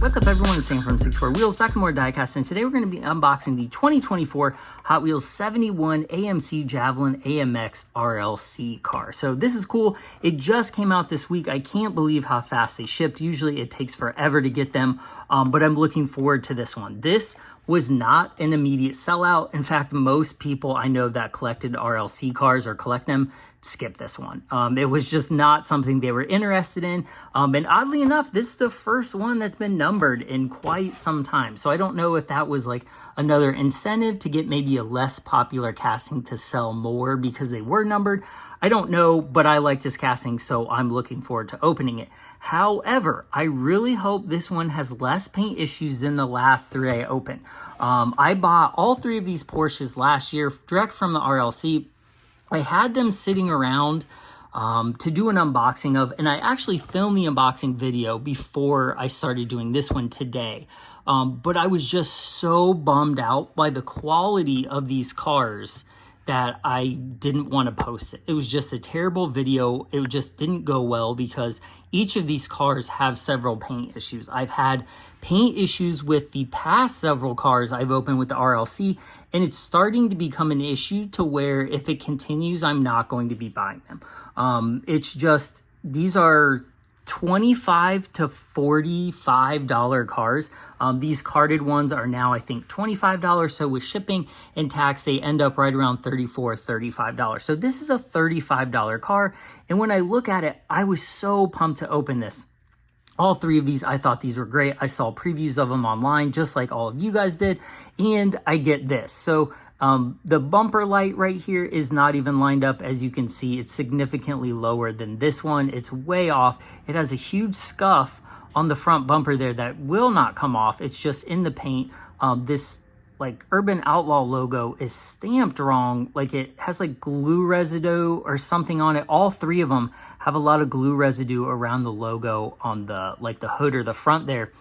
What's up everyone, it's Sam from 64 Wheels, back to more diecast, and today we're going to be unboxing the 2024 Hot Wheels 71 AMC Javelin AMX RLC car. So this is cool. It just came out this week. I can't believe how fast they shipped. Usually it takes forever to get them, but I'm looking forward to this one. This was not an immediate sellout. In fact, most people I know that collected RLC cars or collect them skip this one. It was just not something they were interested in. And oddly enough, this is the first one that's been numbered in quite some time. So I don't know if that was like another incentive to get maybe a less popular casting to sell more because they were numbered. I don't know, but I like this casting, so I'm looking forward to opening it. However, I really hope this one has less paint issues than the last three I opened. I bought all three of these Porsches last year direct from the RLC. I had them sitting around to do an unboxing of, and I actually filmed the unboxing video before I started doing this one today. But I was just so bummed out by the quality of these cars that I didn't want to post it. It was just a terrible video. It just didn't go well because each of these cars have several paint issues. I've had paint issues with the past several cars I've opened with the RLC, and it's starting to become an issue to where if it continues, I'm not going to be buying them. It's just, these are $25 to $45 cars. These carded ones are now, I think, $25. So with shipping and tax, they end up right around $34, $35. So this is a $35 car. And when I look at it, I was so pumped to open this. All three of these, I thought these were great. I saw previews of them online, just like all of you guys did. And I get this. So the bumper light right here is not even lined up. As you can see, it's significantly lower than this one. It's way off. It has a huge scuff on the front bumper there that will not come off. It's just in the paint. This like Urban Outlaw logo is stamped wrong. Like it has like glue residue or something on it. All three of them have a lot of glue residue around the logo on the like the hood or the front there.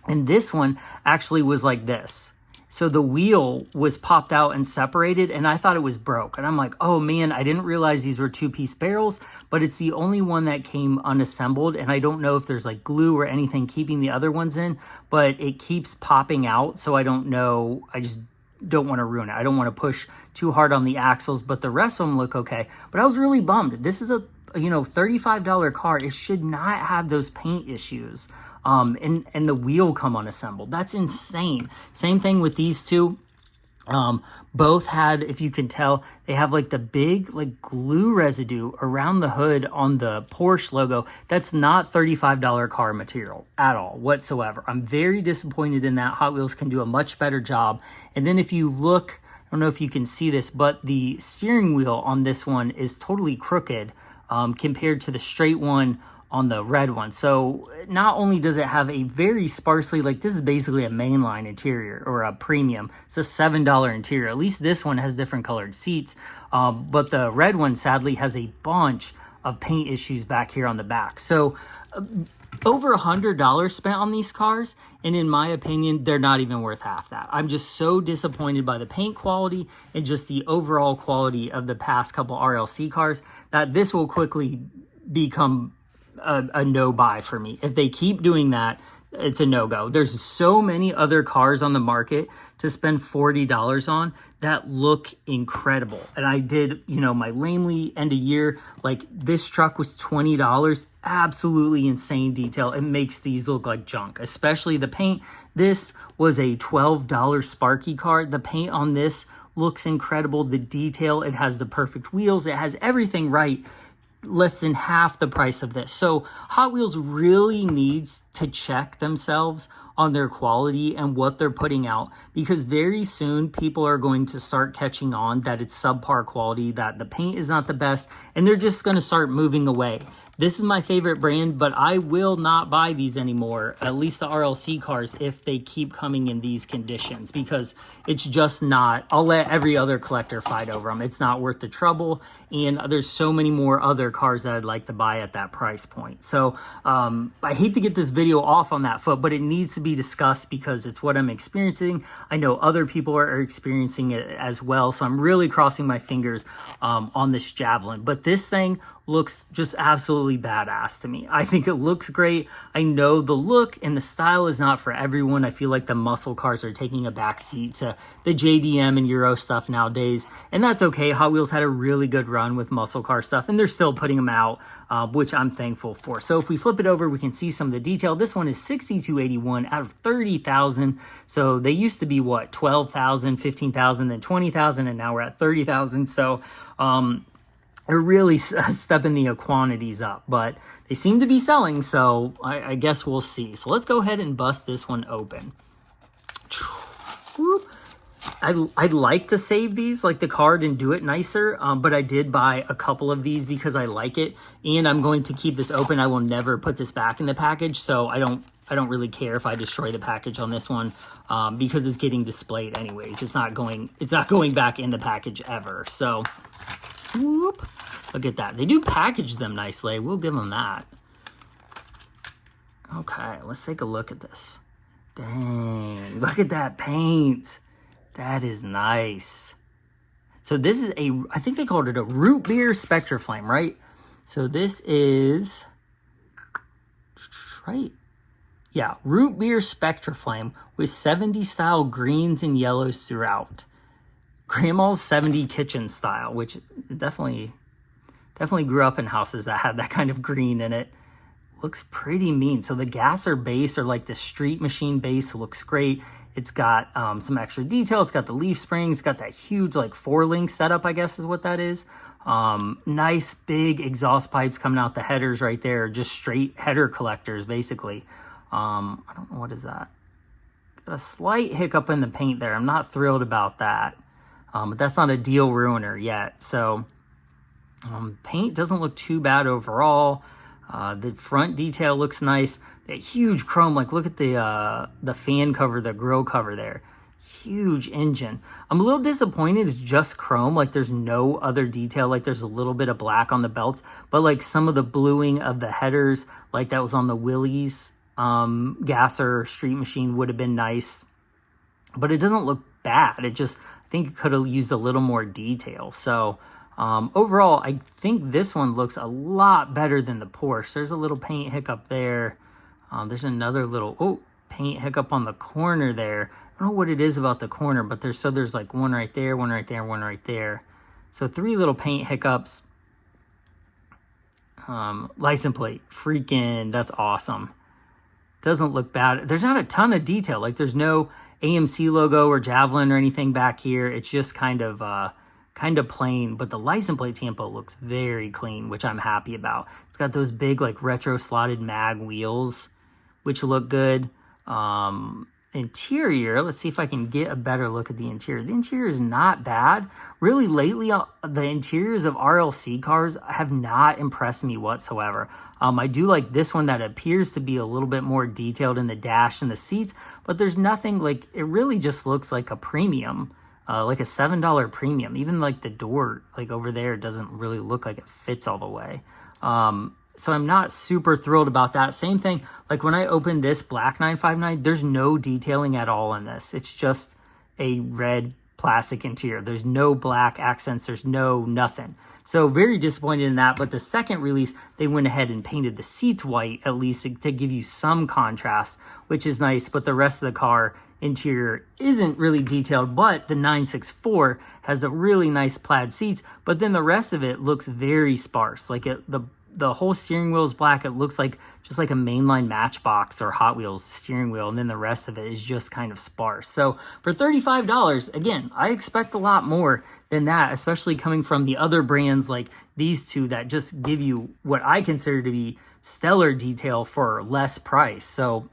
And this one actually was like this. So the wheel was popped out and separated, and I thought it was broke. And I'm like, oh man, I didn't realize these were two-piece barrels, but it's the only one that came unassembled. And I don't know if there's like glue or anything keeping the other ones in, but it keeps popping out. So I don't know. I just don't want to ruin it. I don't want to push too hard on the axles, but the rest of them look okay. But I was really bummed. This is a, $35 car. It should not have those paint issues. And the wheel come unassembled. That's insane. Same thing with these two. Both had, if you can tell, they have like the big like glue residue around the hood on the Porsche logo. That's not $35 car material at all whatsoever. I'm very disappointed in that. Hot Wheels can do a much better job. And then if you look, I don't know if you can see this, but the steering wheel on this one is totally crooked compared to the straight one on the red one. So not only does it have a very sparsely, like this is basically a mainline interior or a premium. It's a $7 interior. At least this one has different colored seats. But the red one sadly has a bunch of paint issues back here on the back. So over $100 spent on these cars. And in my opinion, they're not even worth half that. I'm just so disappointed by the paint quality and just the overall quality of the past couple RLC cars that this will quickly become a no buy for me. If they keep doing that, it's a no-go. There's so many other cars on the market to spend $40 on that look incredible. And I did, my lamely end of year, like this truck was $20. Absolutely insane detail. It makes these look like junk, especially the paint. This was a $12 Sparky car. The paint on this looks incredible. The detail, it has the perfect wheels. It has everything right. Less than half the price of this. So Hot Wheels really needs to check themselves on their quality and what they're putting out, because very soon people are going to start catching on that it's subpar quality, that the paint is not the best, and they're just going to start moving away. This is my favorite brand, but I will not buy these anymore, at least the RLC cars, if they keep coming in these conditions, because it's just not, I'll let every other collector fight over them. It's not worth the trouble, and there's so many more other cars that I'd like to buy at that price point. So I hate to get this video off on that foot, but it needs to be discussed because it's what I'm experiencing. I know other people are experiencing it as well, so I'm really crossing my fingers on this Javelin. But this thing looks just absolutely badass to me. I think it looks great. I know the look and the style is not for everyone. I feel like the muscle cars are taking a back seat to the JDM and Euro stuff nowadays, and that's okay. Hot Wheels had a really good run with muscle car stuff, and they're still putting them out, which I'm thankful for. So if we flip it over, we can see some of the detail. This one is 6,281 out of 30,000. So they used to be what, 12,000, 15,000, then 20,000, and now we're at 30,000. So they're really stepping the quantities up, but they seem to be selling, so I guess we'll see. So let's go ahead and bust this one open. I'd like to save these, like the card, and do it nicer, but I did buy a couple of these because I like it, and I'm going to keep this open. I will never put this back in the package, so I don't really care if I destroy the package on this one, because it's getting displayed anyways. It's not going back in the package ever. So whoop. Look at that. They do package them nicely. We'll give them that. Okay, let's take a look at this. Dang, look at that paint. That is nice. So this is I think they called it a root beer Spectra Flame, right? So this is, right. Yeah, root beer Spectra Flame with 70s style greens and yellows throughout. Grandma's 70 kitchen style, which definitely grew up in houses that had that kind of green in it. Looks pretty mean. So the gasser base, or like the street machine base, looks great. It's got some extra detail. It's got the leaf springs. It's got that huge like 4-link setup, I guess is what that is. Nice big exhaust pipes coming out the headers right there. Just straight header collectors, basically. I don't know, what is that? Got a slight hiccup in the paint there. I'm not thrilled about that. But that's not a deal ruiner yet. So paint doesn't look too bad overall. The front detail looks nice. That huge chrome, like look at the fan cover, the grill cover there. Huge engine. I'm a little disappointed it's just chrome, like there's no other detail, like there's a little bit of black on the belts, but like some of the bluing of the headers, like that was on the Willys gasser street machine, would have been nice. But it doesn't look bad. It just, I think it could have used a little more detail. So overall, I think this one looks a lot better than the Porsche. There's a little paint hiccup there. There's another little, paint hiccup on the corner there. I don't know what it is about the corner, but there's like one right there, one right there, one right there. So 3 little paint hiccups. License plate, freaking, that's awesome. Doesn't look bad. There's not a ton of detail. Like there's no AMC logo or Javelin or anything back here. It's just kind of plain, but the license plate tampo looks very clean, which I'm happy about. It's got those big like retro slotted mag wheels, which look good. Interior, let's see if I can get a better look at the interior. The interior is not bad. Really lately, the interiors of RLC cars have not impressed me whatsoever. I do like this one that appears to be a little bit more detailed in the dash and the seats, but there's nothing, like, it really just looks like a premium, like a $7 premium. Even like the door, like over there, doesn't really look like it fits all the way. So I'm not super thrilled about that. Same thing, like when I opened this black 959, there's no detailing at all in this. It's just a red plastic interior. There's no black accents. There's no nothing. So very disappointed in that. But the second release, they went ahead and painted the seats white, at least to give you some contrast, which is nice. But the rest of the car interior isn't really detailed, but the 964 has a really nice plaid seats. But then the rest of it looks very sparse. Like the whole steering wheel is black. It looks like just like a mainline Matchbox or Hot Wheels steering wheel, and then the rest of it is just kind of sparse. So for $35, again, I expect a lot more than that, especially coming from the other brands like these two that just give you what I consider to be stellar detail for less price. So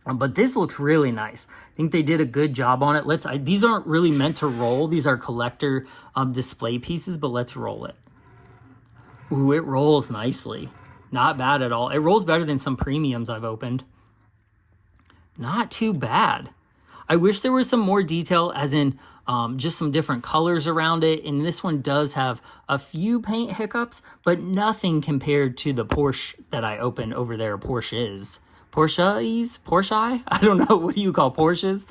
but this looks really nice. I think they did a good job on it. These aren't really meant to roll. These are collector display pieces, but let's roll it. Ooh, it rolls nicely. Not bad at all. It rolls better than some premiums I've opened. Not too bad. I wish there was some more detail, as in just some different colors around it. And this one does have a few paint hiccups, but nothing compared to the Porsche that I opened over there. Porsche? I don't know. What do you call Porsches?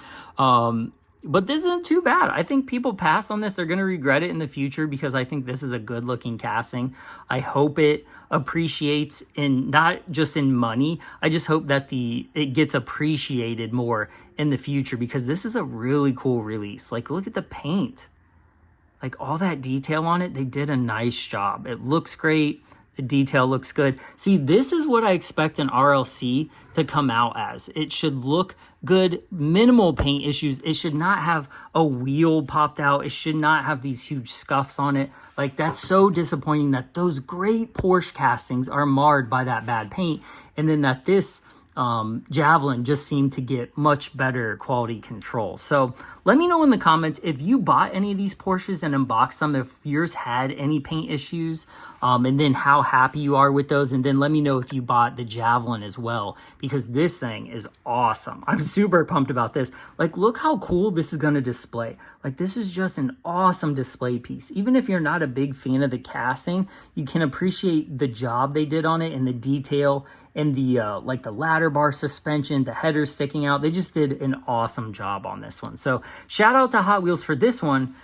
But this isn't too bad. I think people pass on this. They're going to regret it in the future because I think this is a good looking casting. I hope it appreciates in not just in money. I just hope that it gets appreciated more in the future because this is a really cool release. Like, look at the paint. Like, all that detail on it, they did a nice job. It looks great. The detail looks good. See, this is what I expect an RLC to come out as. It should look good, minimal paint issues. It should not have a wheel popped out. It should not have these huge scuffs on it. Like, that's so disappointing that those great Porsche castings are marred by that bad paint. And then that this Javelin just seemed to get much better quality control. So let me know in the comments if you bought any of these Porsches and unboxed them, if yours had any paint issues, and then how happy you are with those. And then let me know if you bought the Javelin as well, because this thing is awesome. I'm super pumped about this. Like, look how cool this is going to display. Like, this is just an awesome display piece. Even if you're not a big fan of the casting, you can appreciate the job they did on it and the detail and the like the ladder bar suspension, the headers sticking out. They just did an awesome job on this one. So shout out to Hot Wheels for this one.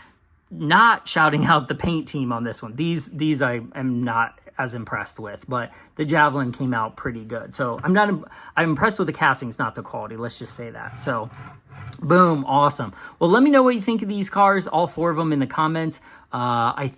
Not shouting out the paint team on this one. These I am not as impressed with, but the Javelin came out pretty good. So I'm impressed with the castings, not the quality. Let's just say that. So boom, awesome. Well, let me know what you think of these cars, all 4 of them, in the comments. I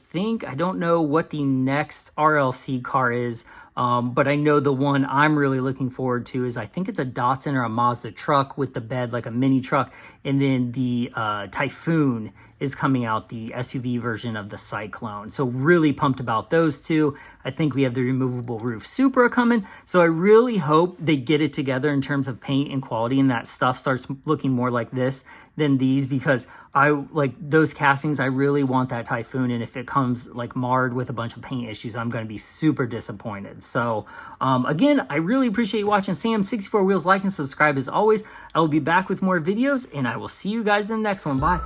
don't know what the next RLC car is, but I know the one I'm really looking forward to is, I think it's a Datsun or a Mazda truck with the bed like a mini truck, and then the Typhoon is coming out, the SUV version of the Cyclone. So really pumped about those two. I think we have the removable roof Supra coming. So I really hope they get it together in terms of paint and quality, and that stuff starts looking more like this than these, because I like those castings. I really want that Typhoon, and if it comes like marred with a bunch of paint issues, I'm going to be super disappointed. So again, I really appreciate you watching. Sam64 Wheels. Like and subscribe as always. I will be back with more videos, and I will see you guys in the next one. Bye.